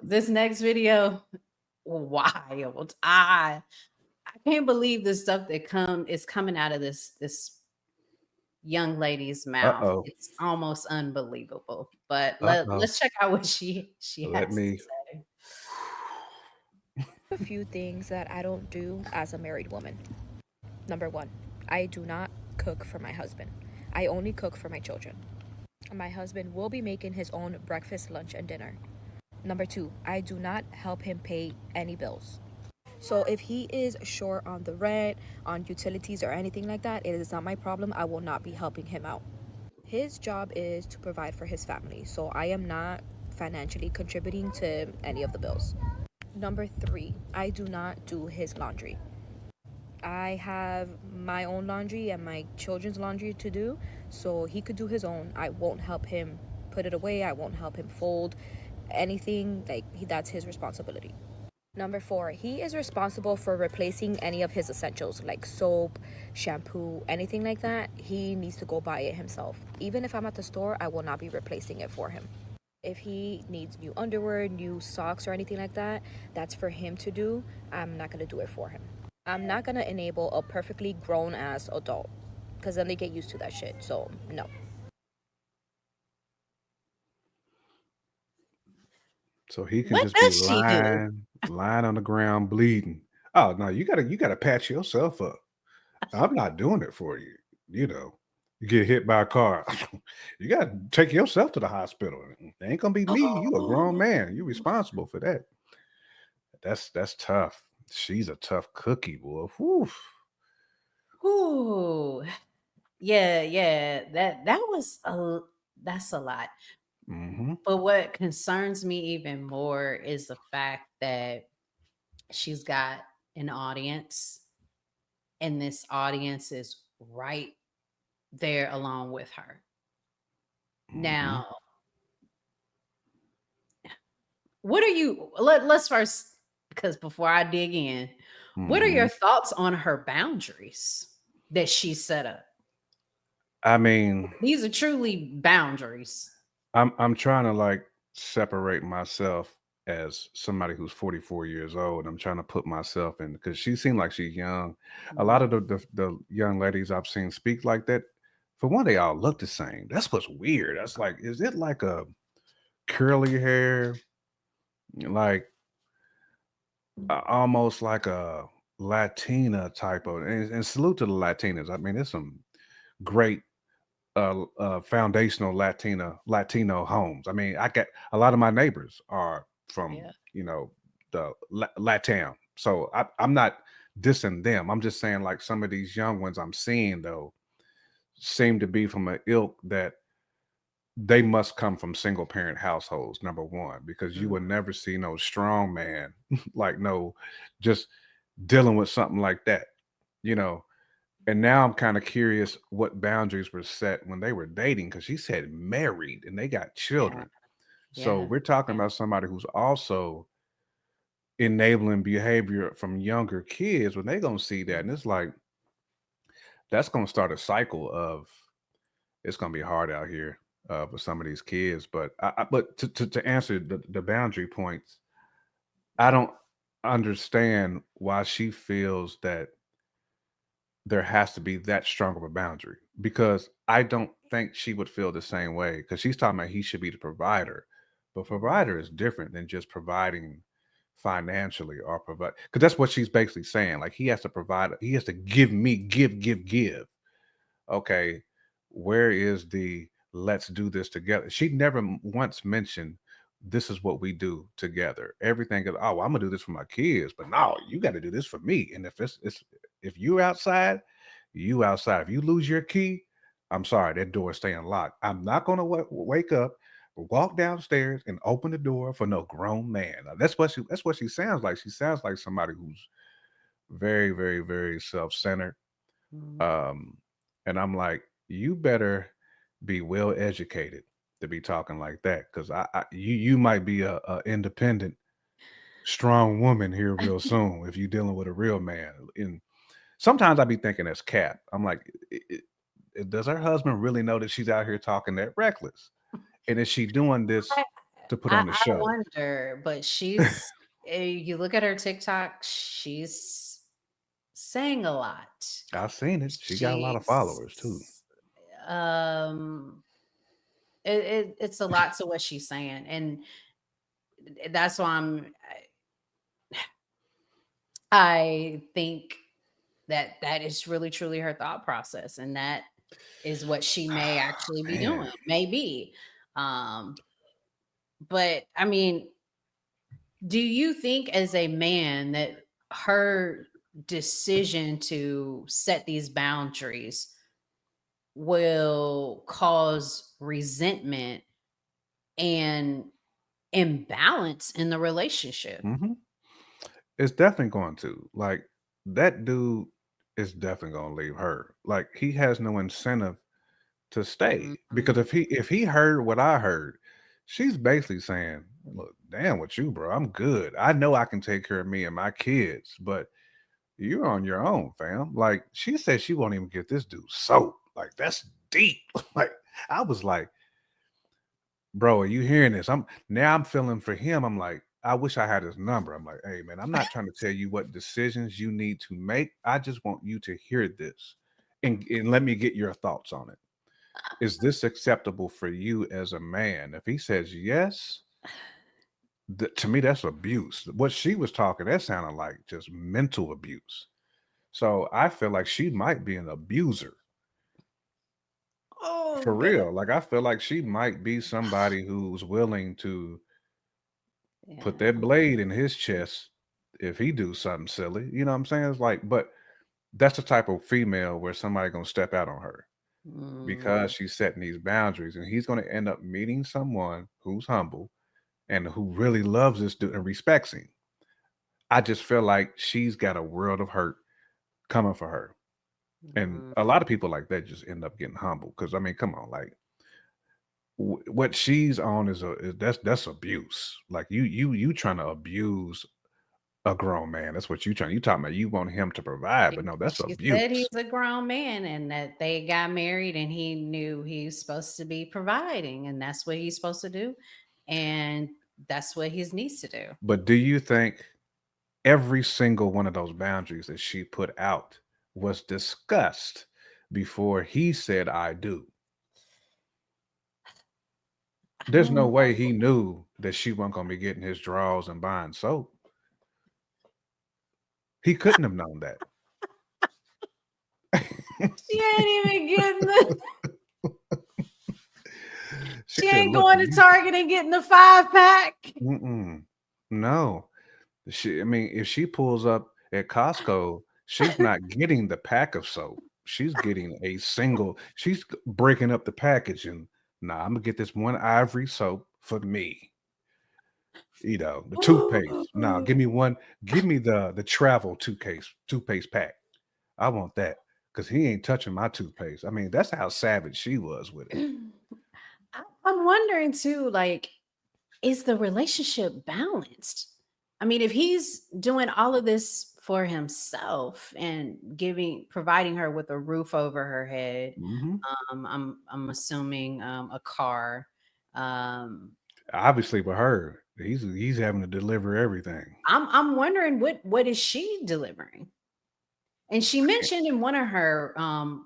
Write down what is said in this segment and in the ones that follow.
this next video, wild. I can't believe the stuff that is coming out of this young lady's mouth. Uh-oh. It's almost unbelievable. But Uh-oh. let's check out what she Let has to me say. A few things that I don't do as a married woman. Number one, I do not cook for my husband. I only cook for my children. My husband will be making his own breakfast, lunch, and dinner. Number two, I do not help him pay any bills. So if he is short on the rent, on utilities, or anything like that, it is not my problem. I will not be helping him out. His job is to provide for his family, so I am not financially contributing to any of the bills. Number three, I do not do his laundry. I have my own laundry and my children's laundry to do, so he could do his own. I won't help him put it away, I won't help him fold anything, that's his responsibility. Number four, he is responsible for replacing any of his essentials like soap, shampoo, anything like that. He needs to go buy it himself. Even if I'm at the store, I will not be replacing it for him. If he needs new underwear, new socks, or anything like that, that's for him to do. I'm not going to do it for him. I'm not going to enable a perfectly grown ass adult because then they get used to that shit. So, no. so he can What just be does she do? lying on the ground bleeding. Oh no, you gotta patch yourself up. I'm not doing it for you. You know, you get hit by a car. You gotta take yourself to the hospital. It ain't gonna be me. You a grown Oh. man. You responsible for that. That's tough. She's a tough cookie, boy. Whew. Ooh. Yeah, yeah. That was that's a lot. Hmm. But what concerns me even more is the fact that she's got an audience, and this audience is right there along with her. Hmm. Now, what are let's first, because before I dig in, what are your Hmm. thoughts on her boundaries that she set up? I mean, These are truly boundaries. I'm trying to like separate myself as somebody who's 44 years old. I'm trying to put myself in because she seemed like she's young. A lot of Mhm. the young ladies I've seen speak like that, for one, they all look the same. That's what's weird. That's like, is it like a curly hair, like almost like a Latina type of? And salute to the Latinas. I mean, there's some great foundational Latino homes. I mean, I got a lot of my neighbors are from Yeah. the Latam, so I'm not dissing them. I'm just saying like some of these young ones I'm seeing though seem to be from an ilk that they must come from single parent households. Number one, because you Mhm. would never see no strong man like no just dealing with something like that. You know, and now I'm kind of curious what boundaries were set when they were dating because she said married and they got Yeah. children. So Yeah. we're talking Yeah. about somebody who's also enabling behavior from younger kids when they're going to see that. And it's like, that's going to start a cycle of it's going to be hard out here for some of these kids. But but to answer the boundary points, I don't understand why she feels that there has to be that strong of a boundary because I don't think she would feel the same way because she's talking about he should be the provider. But Mhm. provider is different than just providing financially or provide because that's what she's basically saying. Like he has to provide, he has to give me, give. Okay, where is the let's do this together? She never once mentioned this is what we do together. Everything is, oh, I'm gonna do this for my kids, but no, you got to do this for me. And if it's if you outside, you outside. If you lose your key, I'm sorry, that door is staying locked. I'm not gonna wake up, walk downstairs, and open the door for no grown man. Now, that's what she sounds like. She sounds like somebody who's very, very, very self-centered. Mhm. Um, and I'm like, you better be well educated to be talking like that, because you might be a independent, strong woman here real soon if you're dealing with a real man. And sometimes I be thinking that's cap. I'm like, does her husband really know that she's out here talking that reckless? And is she doing this? to put on the I show. wonder, but you look at her TikTok, she's saying a lot. I've seen it. She got a lot of She's followers too. um it's a lot to what she's saying, and that's why I think that that is really truly her thought process, and that is what she may actually be Man. doing, maybe. Um, but I mean, do you think as a man that her decision to set these boundaries will cause resentment and imbalance in the relationship? Mhm. It's definitely going to. Like, that dude is definitely gonna leave her. Like, he has no incentive to stay because Mhm. if he heard what I heard, she's basically saying, "Look, damn with you, bro. I'm good. I know I can take care of me and my kids, but you're on your own, fam." Like, she said she won't even get this dude soap. Like, that's deep. Like, I was like, bro, are you hearing this? I'm feeling for him. I'm like, I wish I had his number. I'm like, hey man, I'm not trying to tell you what decisions you need to make. I just want you to hear this and let me get your thoughts on it. Is this acceptable for you as a man? If he says yes, to me, that's abuse. What she was talking, that sounded like just mental abuse. So I feel like she might be an abuser for Oh god. real. Like I feel like she might be somebody who's willing to put Yeah. that blade in his chest if he do something silly. You know what I'm saying? It's like, but that's the type of female where somebody gonna step out on her because Mm. she's setting these boundaries, and he's gonna end up meeting someone who's humble and who really loves this dude and respects him. I just feel like she's got a world of hurt coming for her. And Mm. a lot of people like that just end up getting humble because I mean, come on, like what she's on that's abuse. Like you trying to abuse a grown man. That's what you trying. You talking about you want him to provide, but no, that's She said abuse. he's a grown man and that they got married and he knew he's supposed to be providing and that's what he's supposed to do. And that's what he needs to do. But do you think every single one of those boundaries that she put out was discussed before he said I do? I There's no don't way he knew that she wasn't gonna be getting his drawers and buying soap. He couldn't have known that. She ain't even getting the She she said, ain't "Look, going to you Target and getting the 5 pack. mm-mm, no." I mean, if she pulls up at Costco, she's not getting the pack of soap. She's getting a single. She's breaking up the package and nah, I'm gonna get this one ivory soap for me. You know, the toothpaste. Nah, give me one. Give me the travel toothpaste pack. I want that because he ain't touching my toothpaste. I mean, that's how savage she was with it. I'm wondering too, like, is the relationship balanced? I mean, if he's doing all of this for himself and providing her with a roof over her head, Mhm. I'm assuming a car. Um, Obviously, with her, he's having to deliver everything. I'm wondering what is she delivering? And she mentioned in one of her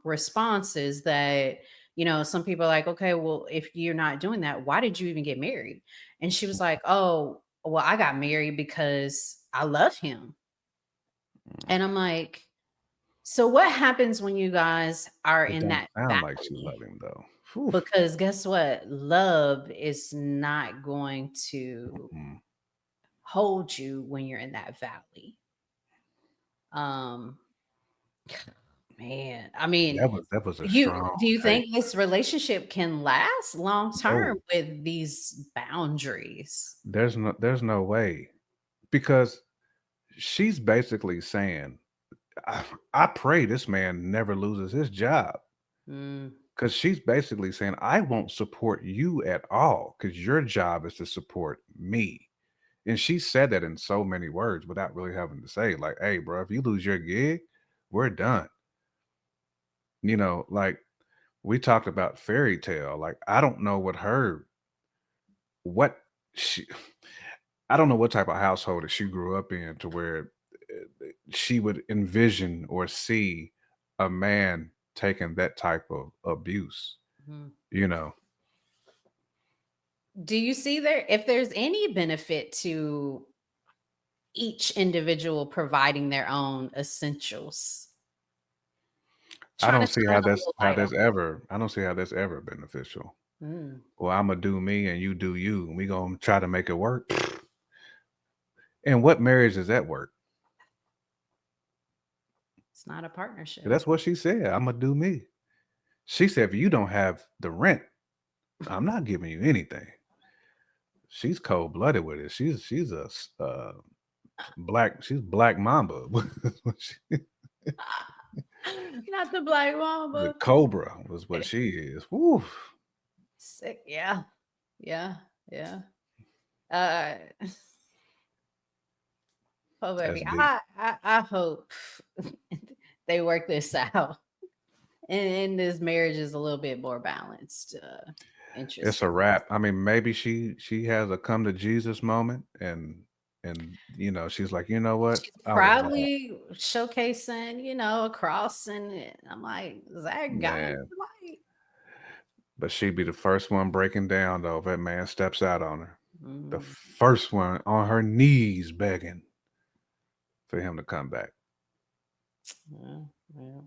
responses that, some people are like, okay, well, if you're not doing that, why did you even get married? And she was like, oh, well, I got married because I love him. Mm, And I'm like, so what happens when you guys are it in don't that sound like she valley? love him though. Phew. Because guess what? Love is not going to Mm. hold you when you're in that valley. Um, Man, I mean, That was a you strong do you take. think this relationship can last long term No, with these boundaries? there's no way because she's basically saying, I pray this man never loses his job Mm, because she's basically saying, I won't support you at all because your job is to support me. And she said that in so many words without really having to say, like, hey, bro, if you lose your gig, we're done. Like we talked about fairy tale. Like, I don't know what she I don't know what type of household that she grew up in to where she would envision or see a man taking that type of abuse, Mhm. you know. Do you see there if there's any benefit to each individual providing their own essentials? I Trying don't to see turn how a that's little how light on that's ever I don't see how that's ever beneficial. it. Well, Imma do me and you do you, and we gonna try to make it work. And what marriage does that work? It's not a partnership. That's what she said, "Imma do me." She said, "If you don't have the rent, I'm not giving you anything." She's cold-blooded with it. She's a she's Black Mamba. She Not the Black the Mamba. Cobra was what she is. Woo. Sick. Yeah. Yeah. Yeah. Uh oh That's baby. deep. I hope they work this out. And this marriage is a little bit more balanced. It's a Interesting. wrap. I mean, maybe she has a come to Jesus moment and she's like, "You know what? She's I was wrong." proudly showcasing, a cross, and I'm like, is that God? Man, Like, but she'd be the first one breaking down though if that man steps out on her. The mm, first one on her knees begging for him to come back. yeah, yeah.